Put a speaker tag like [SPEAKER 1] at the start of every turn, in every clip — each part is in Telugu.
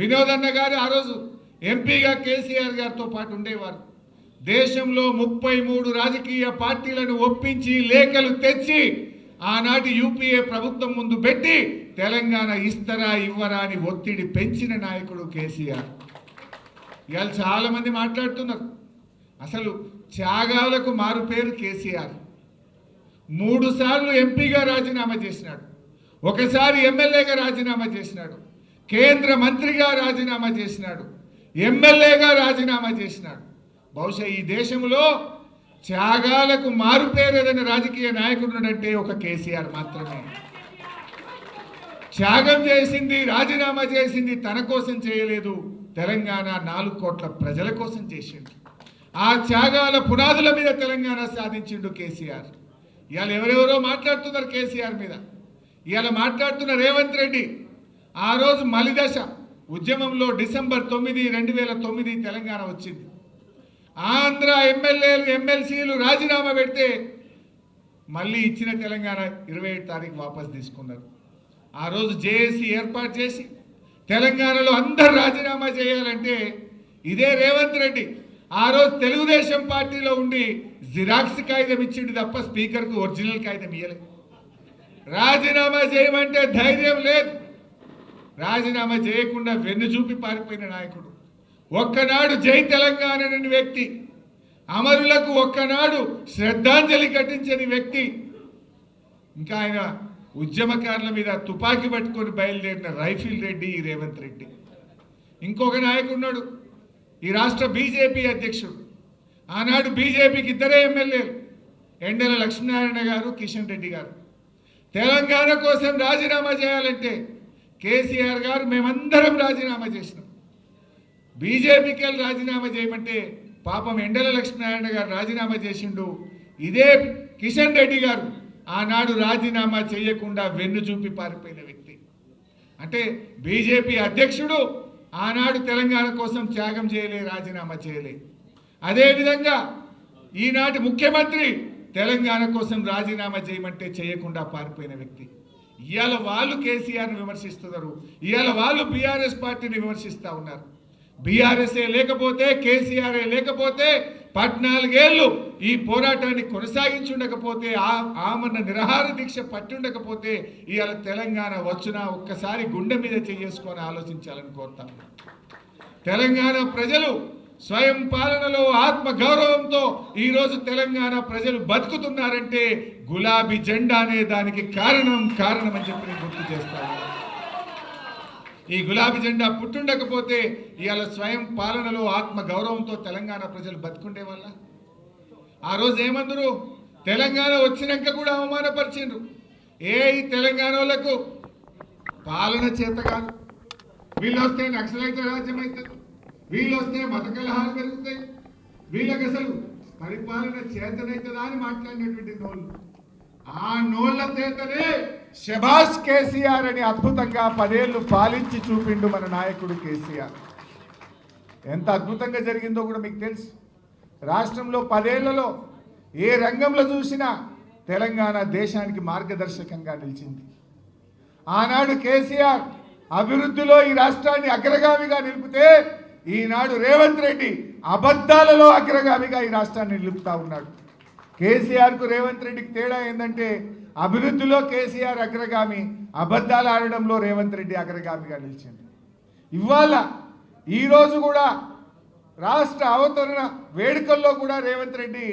[SPEAKER 1] వినోదన్న గారు ఆ రోజు ఎంపీగా కేసీఆర్ గారితో పాటు ఉండేవారు. దేశంలో 33 రాజకీయ పార్టీలను ఒప్పించి లేఖలు తెచ్చి ఆనాటి యూపీఏ ప్రభుత్వం ముందు పెట్టి తెలంగాణ ఇస్తరా ఇవ్వరా అని ఒత్తిడి పెంచిన నాయకుడు కేసీఆర్. ఇవాళ చాలా మంది మాట్లాడుతున్నారు, అసలు త్యాగాలకు మారు పేరు కేసీఆర్. 3 సార్లు ఎంపీగా రాజీనామా చేసినాడు, ఒకసారి ఎమ్మెల్యేగా రాజీనామా చేసినాడు, కేంద్ర మంత్రిగా రాజీనామా చేసినాడు, ఎమ్మెల్యేగా రాజీనామా చేసినాడు. బహుశా ఈ దేశంలో త్యాగాలకు మారు పేరు ఏదైనా రాజకీయ నాయకుడునంటే ఒక కేసీఆర్ మాత్రమే. త్యాగం చేసింది, రాజీనామా చేసింది తన కోసం చేయలేదు, తెలంగాణ 4 కోట్ల ప్రజల కోసం చేసిండు. ఆ త్యాగాల పునాదుల మీద తెలంగాణ సాధించిండు కేసీఆర్. ఇవాళ ఎవరెవరో మాట్లాడుతున్నారు కేసీఆర్ మీద. ఇవాళ మాట్లాడుతున్న రేవంత్ రెడ్డి ఆ రోజు మలిదశ ఉద్యమంలో డిసెంబర్ 9, 2009 తెలంగాణ వచ్చింది. ఆంధ్ర ఎమ్మెల్యేలు ఎమ్మెల్సీలు రాజీనామా పెడితే మళ్ళీ ఇచ్చిన తెలంగాణ 27 తారీఖు వాపసు తీసుకున్నారు. ఆ రోజు జేఏసీ ఏర్పాటు చేసి తెలంగాణలో అందరు రాజీనామా చేయాలంటే ఇదే రేవంత్ రెడ్డి ఆ రోజు తెలుగుదేశం పార్టీలో ఉండి జిరాక్స్ కాగితం ఇచ్చిండు తప్ప స్పీకర్కు ఒరిజినల్ కాగితం ఇవ్వలేదు. రాజీనామా చేయమంటే ధైర్యం లేదు, రాజీనామా చేయకుండా వెన్ను చూపి పారిపోయిన నాయకుడు. ఒక్కనాడు జై తెలంగాణ అనే వ్యక్తి, అమరులకు ఒక్కనాడు శ్రద్ధాంజలి ఘటించని వ్యక్తి, ఇంకా ఆయన ఉద్యమకారుల మీద తుపాకీ పట్టుకొని బయలుదేరిన రైఫిల్ రెడ్డి రేవంత్ రెడ్డి. ఇంకొక నాయకుడున్నాడు ఈ రాష్ట్ర బీజేపీ అధ్యక్షుడు. ఆనాడు బీజేపీకి 2 ఎమ్మెల్యేలు, ఎండల లక్ష్మీనారాయణ గారు, కిషన్ రెడ్డి గారు. తెలంగాణ కోసం రాజీనామా చేయాలంటే కేసీఆర్ గారు మేమందరం రాజీనామా చేసినాం. బీజేపీకి వెళ్ళి రాజీనామా చేయమంటే పాపం ఎండల లక్ష్మీనారాయణ గారు రాజీనామా చేసిండు. ఇదే కిషన్ రెడ్డి గారు ఆనాడు రాజీనామా చేయకుండా వెన్ను చూపి పారిపోయిన వ్యక్తి. అంటే బీజేపీ అధ్యక్షుడు ఆనాడు తెలంగాణ కోసం త్యాగం చేయలే, రాజీనామా చేయలే. అదేవిధంగా ఈనాటి ముఖ్యమంత్రి తెలంగాణ కోసం రాజీనామా చేయమంటే చేయకుండా పారిపోయిన వ్యక్తి. ఇవాళ వాళ్ళు కేసీఆర్ని విమర్శిస్తున్నారు, ఇవాళ వాళ్ళు బీఆర్ఎస్ పార్టీని విమర్శిస్తూ ఉన్నారు. బీఆర్ఎస్ఏ లేకపోతే, కేసీఆర్ఏ లేకపోతే 14 ఏళ్ళు ఈ పోరాటాన్ని కొనసాగించుండకపోతే, ఆమరణ నిరాహార దీక్ష పట్టుండకపోతే ఇవాళ తెలంగాణ వచ్చునా ఒక్కసారి గుండె మీద చేసుకొని ఆలోచించాలని కోరుతాం. తెలంగాణ ప్రజలు స్వయం పాలనలో ఆత్మ గౌరవంతో ఈరోజు తెలంగాణ ప్రజలు బతుకుతున్నారంటే గులాబీ జెండా అనే దానికి కారణం అని చెప్పి గుర్తు చేస్తాను. ఈ గులాబీ జెండా పుట్టుండకపోతే ఇవాళ స్వయం పాలనలో ఆత్మ గౌరవంతో తెలంగాణ ప్రజలు బతుకుండే వల్ల. ఆ రోజు ఏమందరు తెలంగాణ వచ్చినాక కూడా అవమానపరిచిండ్రు. ఈ తెలంగాణ వాళ్ళకు పాలన చేత కాదు, వీళ్ళు వస్తే నక్సలైట్ రాజ్యం అవుతుంది, వీళ్ళు వస్తే మత కలహాలు పెరుగుతాయి, వీళ్ళకి అసలు పరిపాలన చేతనైతుందా అని మాట్లాడినటువంటి నోళ్ళు. ఆ నోళ్ల చేతనే శభాష్ కేసీఆర్ అని అద్భుతంగా 10 ఏళ్ళు పాలించి చూపిండు మన నాయకుడు కేసీఆర్. ఎంత అద్భుతంగా జరిగిందో కూడా మీకు తెలుసు. రాష్ట్రంలో 10 ఏళ్లలో ఏ రంగంలో చూసినా తెలంగాణ దేశానికి మార్గదర్శకంగా నిలిచింది. ఆనాడు కేసీఆర్ అభివృద్ధిలో ఈ రాష్ట్రాన్ని అగ్రగామిగా నిలిపితే ఈనాడు రేవంత్ రెడ్డి అబద్ధాలలో అగ్రగామిగా ఈ రాష్ట్రాన్ని నిలుపుతా ఉన్నాడు. కేసీఆర్కు రేవంత్ రెడ్డికి తేడా ఏంటంటే అభివృద్ధిలో కేసీఆర్ అగ్రగామి, అబద్ధాలు ఆడడంలో రేవంత్ రెడ్డి అగ్రగామిగా నిలిచింది. ఇవాళ ఈరోజు కూడా రాష్ట్ర అవతరణ వేడుకల్లో కూడా రేవంత్ రెడ్డి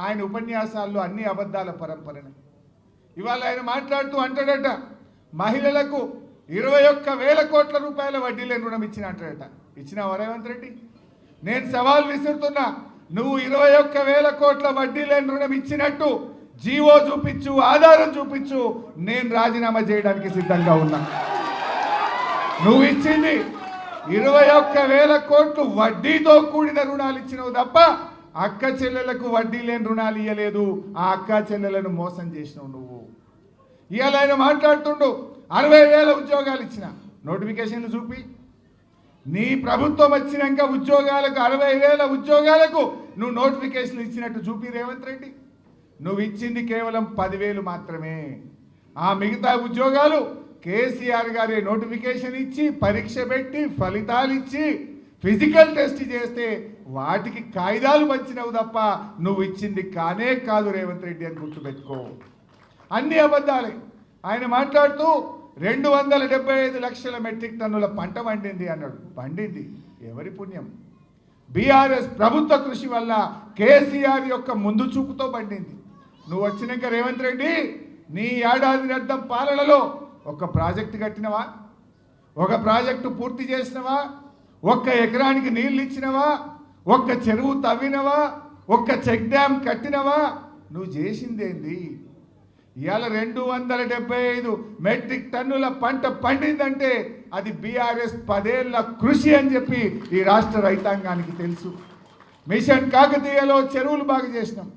[SPEAKER 1] ఆయన ఉపన్యాసాల్లో అన్ని అబద్ధాల పరంపరనే. ఇవాళ ఆయన మాట్లాడుతూ అంటాడట, మహిళలకు 21,000 కోట్ల రూపాయల వడ్డీ లేని రుణం ఇచ్చిన అంటాడట. ఇచ్చినావా రేవంత్ రెడ్డి? నేను సవాల్ విసురుతున్నా, నువ్వు 21,000 కోట్ల వడ్డీ లేని రుణం ఇచ్చినట్టు జీవో చూపించు, ఆధారం చూపించు, నేను రాజీనామా చేయడానికి సిద్ధంగా ఉన్నా. నువ్వు ఇచ్చింది 21,000 కోట్లు వడ్డీతో కూడిన రుణాలు ఇచ్చినావు తప్ప అక్క చెల్లెలకు వడ్డీ లేని రుణాలు ఇవ్వలేదు. ఆ అక్క చెల్లెలను మోసం చేసినావు నువ్వు. ఇవాళ ఆయన మాట్లాడుతుండు 60,000 ఉద్యోగాలు ఇచ్చిన నోటిఫికేషన్లు చూపి. నీ ప్రభుత్వం వచ్చినాక ఉద్యోగాలకు 60,000 ఉద్యోగాలకు నువ్వు నోటిఫికేషన్లు ఇచ్చినట్టు చూపి రేవంత్ రెడ్డి. నువ్వు ఇచ్చింది కేవలం 10,000 మాత్రమే. ఆ మిగతా ఉద్యోగాలు కేసీఆర్ గారి నోటిఫికేషన్ ఇచ్చి పరీక్ష పెట్టి ఫలితాలు ఇచ్చి ఫిజికల్ టెస్ట్ చేస్తే వాటికి కాయిదాలు పంచినవు తప్ప నువ్వు ఇచ్చింది కానే కాదు రేవంత్ రెడ్డి అని గుర్తుపెట్టుకో. అన్ని అబద్ధాలే. ఆయన మాట్లాడుతూ 275 లక్షల మెట్రిక్ టన్నుల పంట పండింది అన్నాడు. పండింది ఎవరి పుణ్యం? బీఆర్ఎస్ ప్రభుత్వ కృషి వల్ల కేసీఆర్ యొక్క ముందు చూపుతో పండింది. నువ్వు వచ్చినాక రేవంత్ రెడ్డి నీ ఏడాది అర్థం పాలనలో ఒక ప్రాజెక్టు కట్టినవా? ఒక ప్రాజెక్టు పూర్తి చేసినవా? ఒక్క ఎకరానికి నీళ్ళు ఇచ్చినవా? ఒక్క చెరువు తవ్వినవా? ఒక్క చెక్ డ్యామ్ కట్టినవా? నువ్వు చేసిందేంది? ఇవాళ 275 మెట్రిక్ టన్నుల పంట పండిందంటే అది బీఆర్ఎస్ 10 ఏళ్ల కృషి అని చెప్పి ఈ రాష్ట్ర రైతాంగానికి తెలుసు. మిషన్ కాకతీయలో చెరువులు బాగు చేసినాం,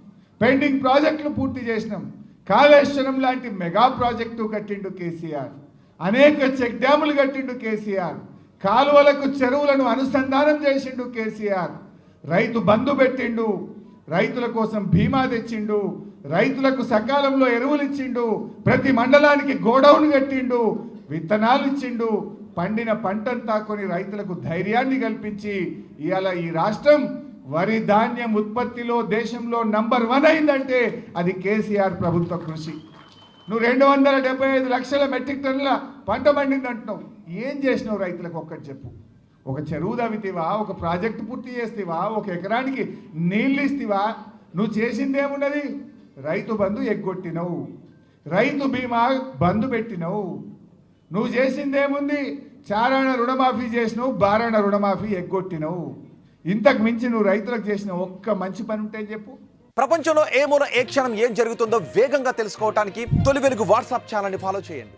[SPEAKER 1] పెండింగ్ ప్రాజెక్టులు పూర్తి చేసినాం, కాళేశ్వరం లాంటి మెగా ప్రాజెక్టు కట్టిండు కేసీఆర్, అనేక చెక్ డ్యాములు కట్టిండు కేసీఆర్, కాలువలకు చెరువులను అనుసంధానం చేసిండు కేసీఆర్, రైతు బంధు పెట్టిండు, రైతుల కోసం బీమా తెచ్చిండు, రైతులకు సకాలంలో ఎరువులు ఇచ్చిండు, ప్రతి మండలానికి గోడౌన్ కట్టిండు, విత్తనాలు ఇచ్చిండు, పండిన పంటంతా కొని రైతులకు ధైర్యాన్ని కల్పించి ఇవాళ ఈ రాష్ట్రం వరి ధాన్యం ఉత్పత్తిలో దేశంలో నంబర్ 1 అయిందంటే అది కేసీఆర్ ప్రభుత్వ కృషి. నువ్వు 275 లక్షల మెట్రిక్ టన్నుల పంట పండింది అంటున్నావు. ఏం చేసినావు రైతులకు ఒక్కటి చెప్పు. ఒక చెరువు తవ్వితేవా? ఒక ప్రాజెక్టు పూర్తి చేస్తేవా? ఒక ఎకరానికి నీళ్ళు ఇస్తేవా? నువ్వు చేసిందేమున్నది? రైతు బంధు ఎగ్గొట్టినవు, రైతు బీమా బంధు పెట్టినవు. నువ్వు చేసిందేముంది? చారాణ రుణమాఫీ చేసినావు, బారాణ రుణమాఫీ ఎగ్గొట్టినవు. ఇంతకు మించి నువ్వు రైతులకు చేసిన ఒక్క మంచి పని ఉంటే చెప్పు.
[SPEAKER 2] ప్రపంచంలో ఏ మూల ఏ క్షణం ఏం జరుగుతుందో వేగంగా తెలుసుకోవడానికి తొలి వెలుగు వాట్సాప్ ఛానల్ని ఫాలో చేయండి.